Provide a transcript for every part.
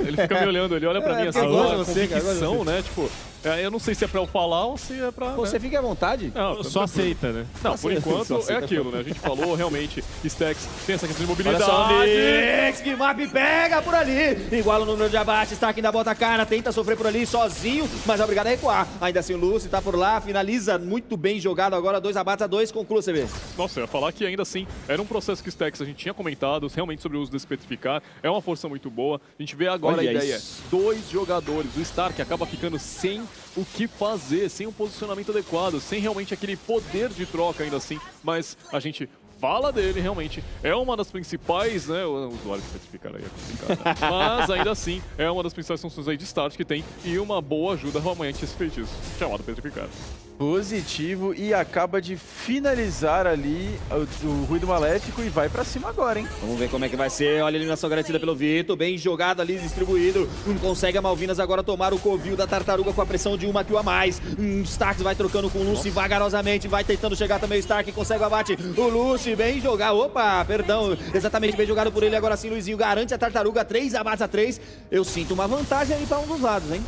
Ele fica me olhando, ele olha pra mim assim, eu gosto de uma você, cara, eu gosto de convicção, né? Tipo, eu não sei se é pra eu falar ou se é pra... Você né? fica à vontade. Não, Só aceita, né? Não, por enquanto Só aceita. é aquilo, né? A gente falou, realmente, Stacks tem essa questão de mobilidade. Olha só, Nix, Guimap pega por ali. Iguala o número de abate, Stark ainda bota a cara, tenta sofrer por ali sozinho, mas é obrigado a recuar. Ainda assim o Lucy tá por lá, finaliza muito bem jogado agora, 2 abates a 2, conclua, CB. Nossa, eu ia falar que ainda assim, era um processo que Stacks a gente tinha comentado, realmente sobre o uso desse petrificar, é uma força muito boa. A gente vê agora Olha a ideia, isso. 2 jogadores, o Stark acaba ficando sem o que fazer, sem um posicionamento adequado, sem realmente aquele poder de troca ainda assim, mas a gente fala dele, realmente, é uma das principais, né, o usuário de petrificar aí é complicado, né? Mas ainda assim, é uma das principais funções aí de start que tem e uma boa ajuda realmente esse feitiço, chamado petrificar. Positivo e acaba de finalizar ali o ruído maléfico e vai pra cima agora, hein? Vamos ver como é que vai ser. Olha a eliminação garantida pelo Vitor. Bem jogado ali, distribuído. Consegue a Malvinas agora tomar o covil da tartaruga com a pressão de uma kill a mais. Stark vai trocando com o Lucy vagarosamente. Vai tentando chegar também o Stark. Consegue o abate. O Lucy bem jogado. Opa, perdão. Exatamente bem jogado por ele. Agora sim, Luizinho garante a tartaruga. 3 abates a 3. Eu sinto uma vantagem aí pra um dos lados, hein?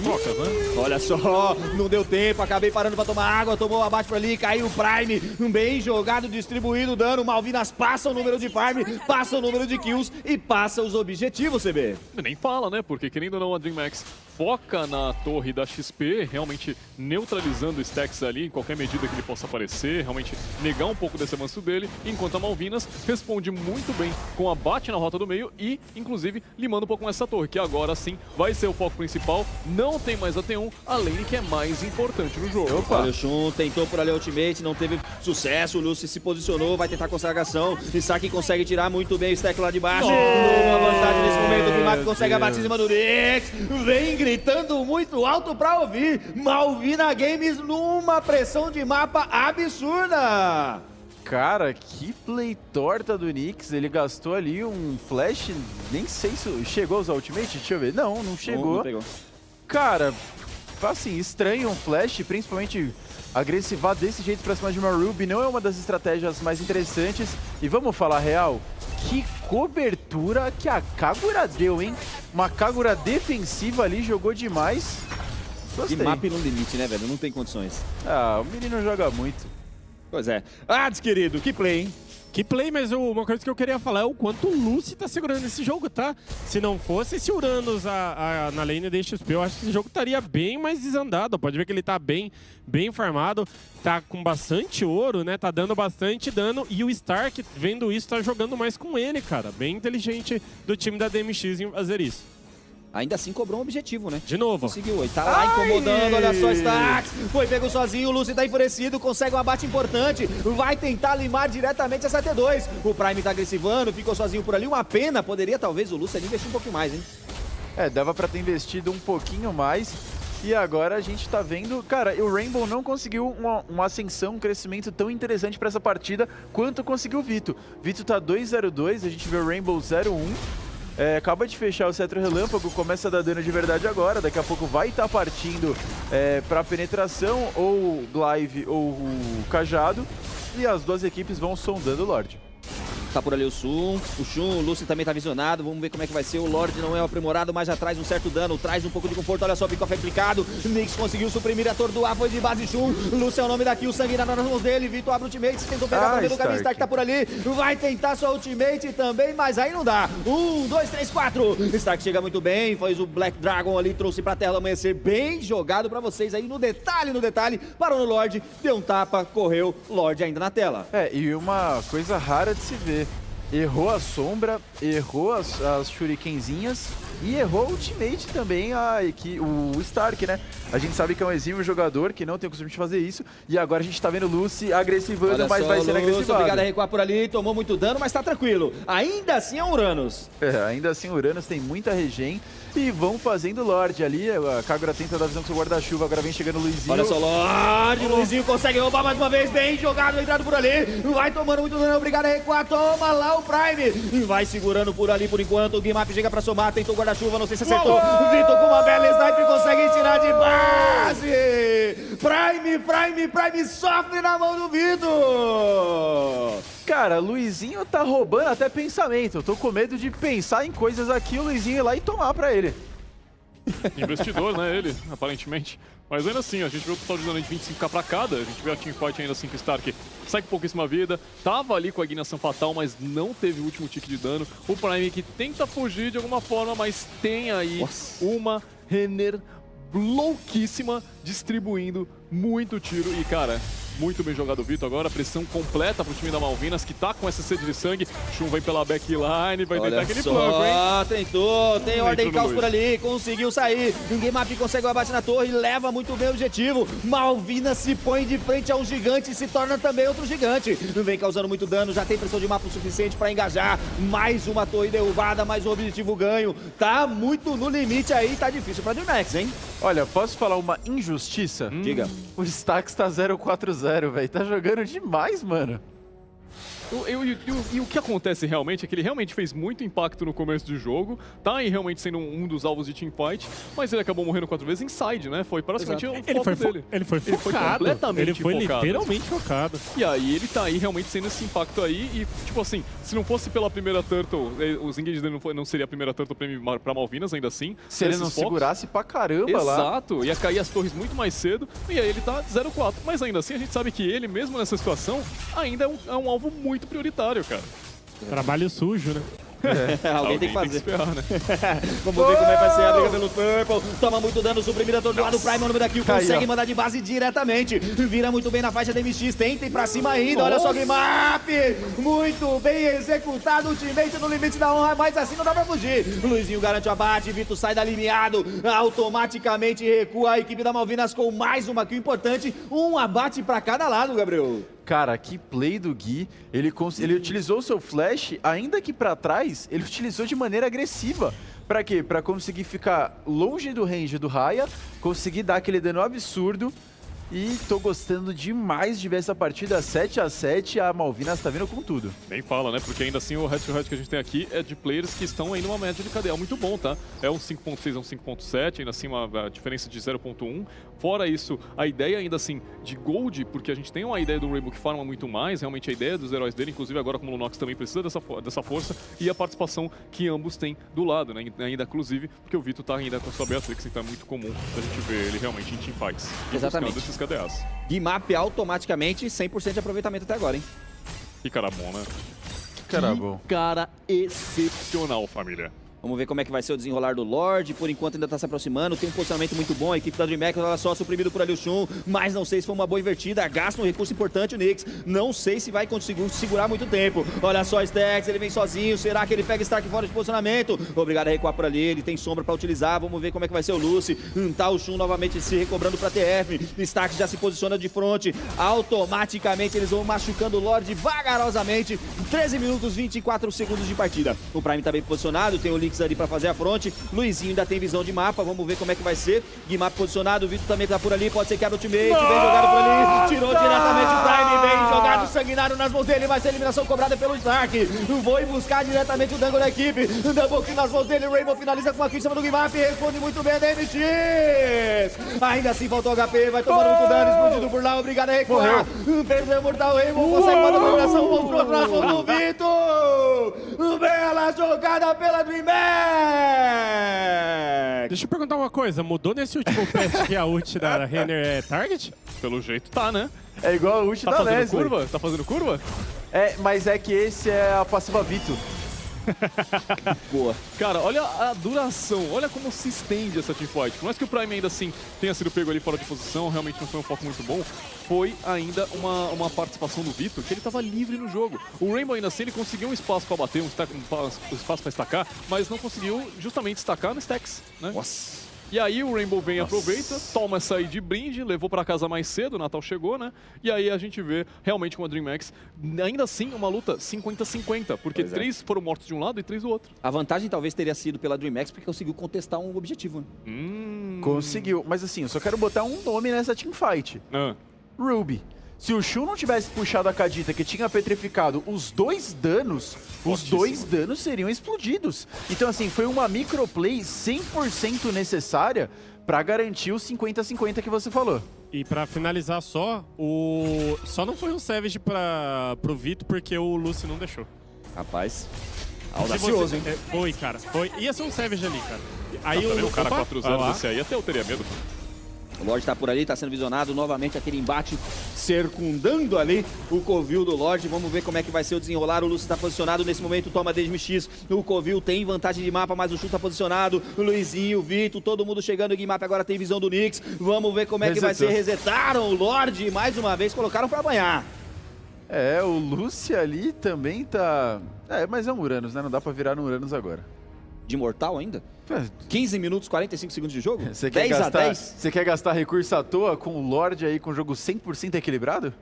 Trocas, né? Olha só, não deu tempo, acabei parando pra tomar água, tomou o abate por ali, caiu o Prime, bem jogado, distribuído, dano, Malvinas passa o número de farm, passa o número de kills e passa os objetivos, CB. Nem fala, né? Porque querendo ou não, a DreamHack foca na torre da XP, realmente neutralizando o Stacks ali em qualquer medida que ele possa aparecer, realmente negar um pouco desse avanço dele, enquanto a Malvinas responde muito bem com abate na rota do meio e, inclusive, limando um pouco com essa torre, que agora sim vai ser o foco principal. Não tem mais a T1, a lane que é mais importante no jogo. Olha o Shun, tentou por ali a ultimate, não teve sucesso, o Lucy se posicionou, vai tentar a consagração, Stark consegue tirar muito bem o stack lá de baixo, uma vantagem nesse momento, o Grimap consegue abate em cima do Nix, vem gritando muito alto pra ouvir, Malvina Games numa pressão de mapa absurda. Cara, que play torta do Nix, ele gastou ali um flash, nem sei se chegou a usar ultimate, deixa eu ver, não chegou. Não pegou. Cara, assim, estranho um flash, principalmente agressivar desse jeito pra cima de uma Ruby, não é uma das estratégias mais interessantes. E vamos falar real, que cobertura que a Kagura deu, hein? Uma Kagura defensiva ali, jogou demais. Gostei. E map no limite, né, velho? Não tem condições. Ah, o menino joga muito. Pois é. Querido, que play, hein? Que play, mas uma coisa que eu queria falar é o quanto o Lucy tá segurando esse jogo, tá? Se não fosse esse Uranus na lane da XP, eu acho que esse jogo estaria bem mais desandado. Pode ver que ele tá bem farmado, tá com bastante ouro, né? Tá dando bastante dano e o Stark, vendo isso, tá jogando mais com ele, cara. Bem inteligente do time da DMX em fazer isso. Ainda assim cobrou um objetivo, né? De novo. Conseguiu, ele tá lá incomodando, olha só, Stacks. Foi pego sozinho, o Lucy tá enfurecido, consegue um abate importante. Vai tentar limar diretamente essa T2. O Prime tá agressivando, ficou sozinho por ali. Uma pena, poderia talvez o Lucy ali investir um pouquinho mais, hein? Dava pra ter investido um pouquinho mais. E agora a gente tá vendo... Cara, o Rainbow não conseguiu uma ascensão, um crescimento tão interessante pra essa partida quanto conseguiu o Vito. Vito tá 2-0-2, a gente vê o Rainbow 0-1. Acaba de fechar o Cetro Relâmpago, começa a dar dano de verdade agora, daqui a pouco vai estar partindo para penetração, ou o Glaive ou o Cajado, e as duas equipes vão sondando o Lorde. Tá por ali o Shun, o Lucy também tá visionado, vamos ver como é que vai ser. O Lorde não é o aprimorado, mas já traz um certo dano, traz um pouco de conforto. Olha só, o pick-off aplicado, Nix conseguiu suprimir, atordoar, foi de base Shun. Lucy é o nome daqui, o sangue nas mãos dele, Vitor abre o ultimate, tentou pegar pra ver o caminho, Stark tá por ali, vai tentar sua ultimate também, mas aí não dá. 1, 2, 3, 4, Stark chega muito bem, faz o Black Dragon ali, trouxe pra tela amanhecer, bem jogado pra vocês aí no detalhe, parou no Lorde, deu um tapa, correu, Lorde ainda na tela. E uma coisa rara de se ver. Errou a sombra, errou as shurikenzinhas e errou a ultimate também, o Stark, né? A gente sabe que é um exímio jogador que não tem o costume de fazer isso. E agora a gente tá vendo o Lucy agressivando, olha mas só, vai ser agressivado. Obrigado a recuar por ali, tomou muito dano, mas tá tranquilo. Ainda assim é um Uranus. Ainda assim o Uranus tem muita regen. E vão fazendo Lorde ali, a Kagura tenta dar visão com seu guarda-chuva, agora vem chegando o Luizinho. Olha só, Lorde, Luizinho consegue roubar mais uma vez, bem jogado, entrado por ali, vai tomando muito dano, obrigado a recuar, toma lá o Prime, vai segurando por ali por enquanto, o Guimap chega pra somar, tentou o guarda-chuva, não sei se acertou, Vitor com uma bela snipe consegue tirar de base, Prime sofre na mão do Vitor. Cara, Luizinho tá roubando até pensamento. Eu tô com medo de pensar em coisas aqui, o Luizinho ir lá e tomar pra ele. Investidor, né, ele, aparentemente. Mas ainda assim, a gente vê o total de dano de 25k pra cada, a gente vê a teamfight ainda assim que o Stark sai com pouquíssima vida, tava ali com a ignição fatal, mas não teve o último tick de dano. O Prime que tenta fugir de alguma forma, mas tem aí uma Renner louquíssima distribuindo muito tiro e, cara, muito bem jogado o Vitor agora, pressão completa pro time da Malvinas, que tá com essa sede de sangue. Shun vem pela backline, vai tentar aquele plug, hein? Tentou, tem ordem caos por ali, conseguiu sair. Ninguém map consegue o abate na torre, leva muito bem o objetivo. Malvinas se põe de frente a um gigante e se torna também outro gigante. Vem causando muito dano, já tem pressão de mapa o suficiente pra engajar. Mais uma torre derrubada, mais um objetivo ganho. Tá muito no limite aí, tá difícil pra DreamHack, hein? Olha, posso falar uma injustiça? Diga. O Stax tá 0-4-0, velho. Tá jogando demais, mano. E o que acontece realmente é que ele realmente fez muito impacto no começo do jogo, tá aí realmente sendo um dos alvos de teamfight, mas ele acabou morrendo 4 vezes inside, né? Foi praticamente o foco dele. Ele foi focado, completamente ele foi focado. literalmente focado. E aí ele tá aí realmente sendo esse impacto aí e, tipo assim, se não fosse pela primeira Turtle, os engages dele não seria a primeira Turtle pra Malvinas ainda assim. Se ele não segurasse pra caramba lá. Exato, ia cair as torres muito mais cedo e aí ele tá 0-4. Mas ainda assim a gente sabe que ele, mesmo nessa situação, ainda é um alvo muito prioritário, cara. Trabalho sujo, né? Alguém tem que fazer. Esperar, né? Vamos ver como é que vai ser a briga pelo Purple. Toma muito dano, suprimido todo lado. O Prime, o número da kill, consegue mandar de base diretamente. Vira muito bem na faixa da MX. Tenta ir pra cima ainda. Olha só, Grimap. Muito bem executado. Ultimate no limite da honra, mas assim não dá pra fugir. Luizinho garante o abate. Vitor sai da limiado. Automaticamente recua a equipe da Malvinas com mais uma kill importante. Um abate pra cada lado, Gabriel. Cara, que play do Gui. Ele utilizou o seu flash, ainda que pra trás, ele utilizou de maneira agressiva. Pra quê? Pra conseguir ficar longe do range do Raya, conseguir dar aquele dano absurdo. E tô gostando demais de ver essa partida 7-7, a Malvinas tá vindo com tudo. Nem fala, né? Porque ainda assim o head-to-head que a gente tem aqui é de players que estão aí numa média de KDA muito bom, tá? É um 5.6, é um 5.7, ainda assim uma diferença de 0.1. Fora isso, a ideia ainda assim de gold, porque a gente tem uma ideia do Rainbow que farma muito mais, realmente a ideia dos heróis dele, inclusive agora como o Lunox também precisa dessa força, e a participação que ambos têm do lado, né? Ainda inclusive, porque o Vitor tá ainda com a sua Beatrix, então é muito comum a gente ver ele realmente em teamfights. Exatamente. Esses KDAs. Gimap automaticamente 100% de aproveitamento até agora, hein? Que cara bom, né? Cara bom. Cara excepcional, família. Vamos ver como é que vai ser o desenrolar do Lorde. Por enquanto ainda tá se aproximando. Tem um posicionamento muito bom. A equipe da DreamHack, olha só, suprimido por ali o Shun. Mas não sei se foi uma boa invertida. Gasta um recurso importante o Nyx. Não sei se vai conseguir segurar muito tempo. Olha só, Stax, ele vem sozinho. Será que ele pega Stark fora de posicionamento? Obrigado a recuar por ali. Ele tem sombra pra utilizar. Vamos ver como é que vai ser o Lucy. Tá o Shun novamente se recobrando pra TF. Stark já se posiciona de frente. Automaticamente eles vão machucando o Lorde vagarosamente. 13 minutos, 24 segundos de partida. O Prime tá bem posicionado. Tem o Lynx ali pra fazer a fronte. Luizinho ainda tem visão de mapa. Vamos ver como é que vai ser. Guimap posicionado. O Vitor também tá por ali. Pode ser que abra o ultimate. Bem jogado por ali. Tirou diretamente o Prime. Bem jogado. Sanguinário nas mãos dele. Vai ser eliminação cobrada pelo Stark. Vou buscar diretamente o Dango da equipe. Double kill nas mãos dele. O Rainbow finaliza com a kill em cima do Guimap. Responde muito bem a DMX. Ainda assim faltou HP. Vai tomando muito dano. Explodido por lá. Obrigado a recuar. Perdeu o mortal. Rainbow consegue mandar a eliminação. Voltou nas mãos do Vitor. Bela jogada pela DreamHack. Deixa eu perguntar uma coisa, mudou nesse último patch que a ult da Renner é target? Pelo jeito tá, né? É igual a ult Tá da fazendo Leslie. curva? Tá fazendo curva? É, mas é que esse é a passiva Vitor. Boa. Cara, olha a duração, olha como se estende essa teamfight. Por mais que o Prime ainda assim tenha sido pego ali fora de posição, realmente não foi um foco muito bom, foi ainda uma participação do Vitor, que ele estava livre no jogo. O Rainbow ainda assim, ele conseguiu um espaço para bater, um espaço para estacar, mas não conseguiu justamente estacar no stacks, né? Nossa. E aí o Rainbow vem, aproveita, toma essa aí de brinde, levou pra casa mais cedo, o Natal chegou, né? E aí a gente vê realmente com a DreamHack, ainda assim, uma luta 50-50, porque 3 foram mortos de um lado e 3 do outro. A vantagem talvez teria sido pela DreamHack porque conseguiu contestar um objetivo. Conseguiu. Mas assim, eu só quero botar um nome nessa teamfight. Ruby. Se o Shun não tivesse puxado a Kadita, que tinha petrificado os dois danos seriam explodidos. Então, assim, foi uma microplay 100% necessária pra garantir os 50-50 que você falou. E pra finalizar só não foi um Savage pro Vito porque o Lucy não deixou. Rapaz, audacioso, hein? Foi, cara. Foi. Ia ser um Savage ali, cara. Aí o cara 4-0 desse aí, até eu teria medo. O Lorde tá por ali, tá sendo visionado novamente aquele embate circundando ali o Covil do Lorde. Vamos ver como é que vai ser o desenrolar. O Lúcio tá posicionado nesse momento, toma desde X. O Covil tem vantagem de mapa, mas o Chu tá posicionado. O Luizinho, o Vito, todo mundo chegando. O Guimap agora tem visão do Nyx. Vamos ver como é que vai ser. Resetaram o Lorde e mais uma vez colocaram pra banhar. É, o Lúcio ali também tá... mas é um Uranus, né? Não dá pra virar no Uranus agora. De mortal ainda? 15 minutos, 45 segundos de jogo? Você 10 a 10? Você quer gastar recurso à toa com o Lorde aí com o jogo 100% equilibrado?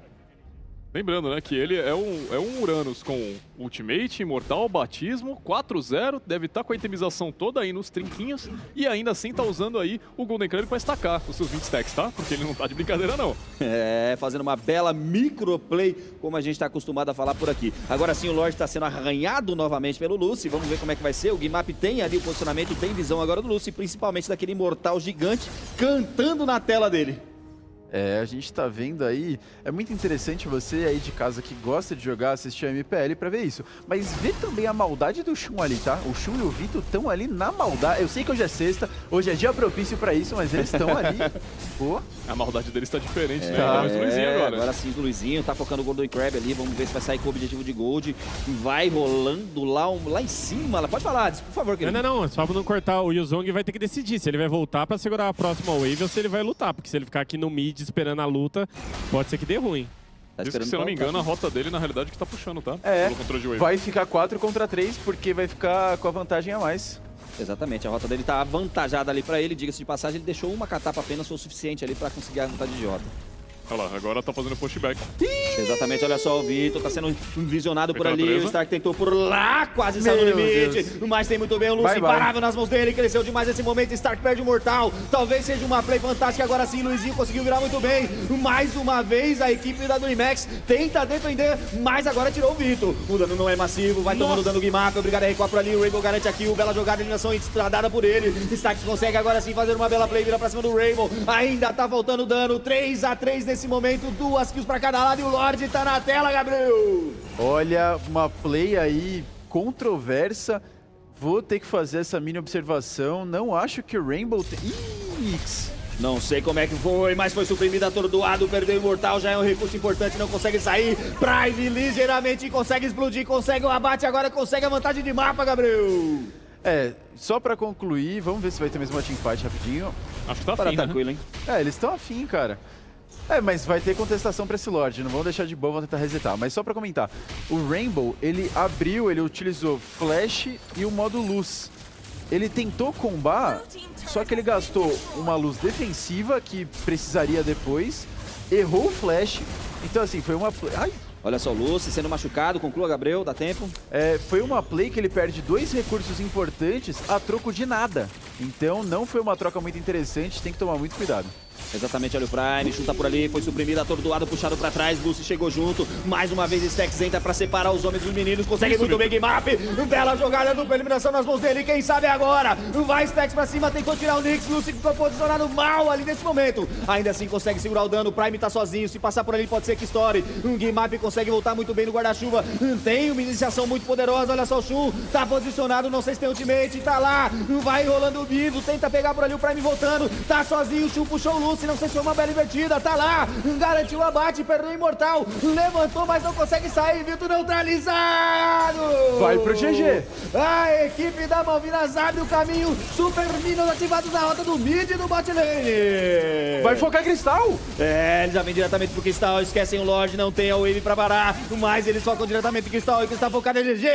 Lembrando, né, que ele é um Uranus com Ultimate, Imortal, Batismo, 4-0, deve estar com a itemização toda aí nos trinquinhos e ainda assim tá usando aí o Golden Crane pra estacar os seus 20 stacks, tá? Porque ele não tá de brincadeira, não. É, fazendo uma bela microplay, como a gente tá acostumado a falar por aqui. Agora sim, o Lorde tá sendo arranhado novamente pelo Lucy, vamos ver como é que vai ser. O Guimap tem ali o posicionamento, tem visão agora do Lucy, principalmente daquele Imortal gigante cantando na tela dele. É, a gente tá vendo aí, é muito interessante você aí de casa que gosta de jogar, assistir a MPL pra ver isso. Mas vê também a maldade do Shun ali, tá? O Shun e o Vito estão ali na maldade. Eu sei que hoje é sexta, hoje é dia propício pra isso, mas eles estão ali. Pô. A maldade deles tá diferente, né? Mas o Luizinho agora. Agora sim, o Luizinho tá focando o Golden Crab ali, vamos ver se vai sair com o objetivo de Gold. Vai rolando lá em cima. Pode falar, por favor, querido. Não, só pra não cortar, o Yuzong vai ter que decidir se ele vai voltar pra segurar a próxima wave ou se ele vai lutar, porque se ele ficar aqui no mid esperando a luta, pode ser que dê ruim. Isso que, se eu não me engano, a rota dele, na realidade, que tá puxando, tá? É, pelo controle de wave. Vai ficar 4 contra 3, porque vai ficar com a vantagem a mais. Exatamente, a rota dele tá avantajada ali pra ele, diga-se de passagem, ele deixou uma catapa apenas, foi o suficiente ali pra conseguir a vantagem de rota. Olha lá, agora tá fazendo pushback. Exatamente, olha só, o Vitor tá sendo visionado por ali, o Stark tentou por lá, quase saiu no limite, mas tem muito bem o Lucy imparável nas mãos dele, cresceu demais nesse momento, Stark perde o Mortal, talvez seja uma play fantástica, agora sim, Luizinho conseguiu virar muito bem, mais uma vez a equipe da DreamHack tenta defender, mas agora tirou o Vitor, o dano não é massivo, vai tomando dano o Guimap, obrigado a recuar por ali, o Rainbow garante aqui, bela jogada, eliminação estradada por ele, Stark consegue agora sim fazer uma bela play, vira pra cima do Rainbow, ainda tá faltando dano, 3 a 3 nesse momento, 2 kills pra cada lado e o Lorde tá na tela, Gabriel! Olha, uma play aí controversa. Vou ter que fazer essa mini observação. Não acho que o Rainbow tem... Ix! Não sei como é que foi, mas foi suprimido, atordoado, perdeu o Imortal, já é um recurso importante, não consegue sair. Prime ligeiramente consegue explodir, consegue o abate, agora consegue a vantagem de mapa, Gabriel! É, só pra concluir, vamos ver se vai ter mesmo uma teamfight rapidinho. Acho que tá Para afim, tranquilo, né? hein? É, eles estão afim, cara. É, mas vai ter contestação pra esse Lorde, não vão deixar de boa, vão tentar resetar. Mas só pra comentar, o Rainbow, ele utilizou Flash e o modo Luz. Ele tentou combar, só que ele gastou uma luz defensiva, que precisaria depois, errou o Flash, então assim, foi uma... Ai! Olha só o Lucy sendo machucado, conclua, Gabriel, dá tempo. É, foi uma play que ele perde 2 recursos importantes a troco de nada. Então não foi uma troca muito interessante, tem que tomar muito cuidado. Exatamente, olha o Prime, chuta por ali, foi suprimido, atordoado, puxado pra trás, Lucy chegou junto, mais uma vez Stacks entra pra separar os homens dos meninos, consegue muito bem Guimap, bela jogada, dupla eliminação nas mãos dele, quem sabe agora, vai Stacks pra cima, tentou tirar o Nyx, Lucy ficou posicionado mal ali nesse momento, ainda assim consegue segurar o dano, o Prime tá sozinho, se passar por ali pode ser que estoure, Guimap consegue voltar muito bem no guarda-chuva, tem uma iniciação muito poderosa, olha só o Shun, tá posicionado, não sei se tem ultimate, tá lá, vai rolando o Bido, tenta pegar por ali o Prime voltando, tá sozinho, o Shun puxou o Lucy, não sei se foi uma bela invertida, tá lá, garantiu o abate, perdeu o Imortal, levantou, mas não consegue sair, Vitor neutralizado! Vai pro GG! A equipe da Malvinas abre o caminho, Super Minions ativados na rota do mid e do bot lane! Vai focar Cristal! É, eles já vêm diretamente pro Cristal, esquecem o Lorde, não tem a wave pra parar, mas eles focam diretamente pro Cristal, e Cristal focado em GG!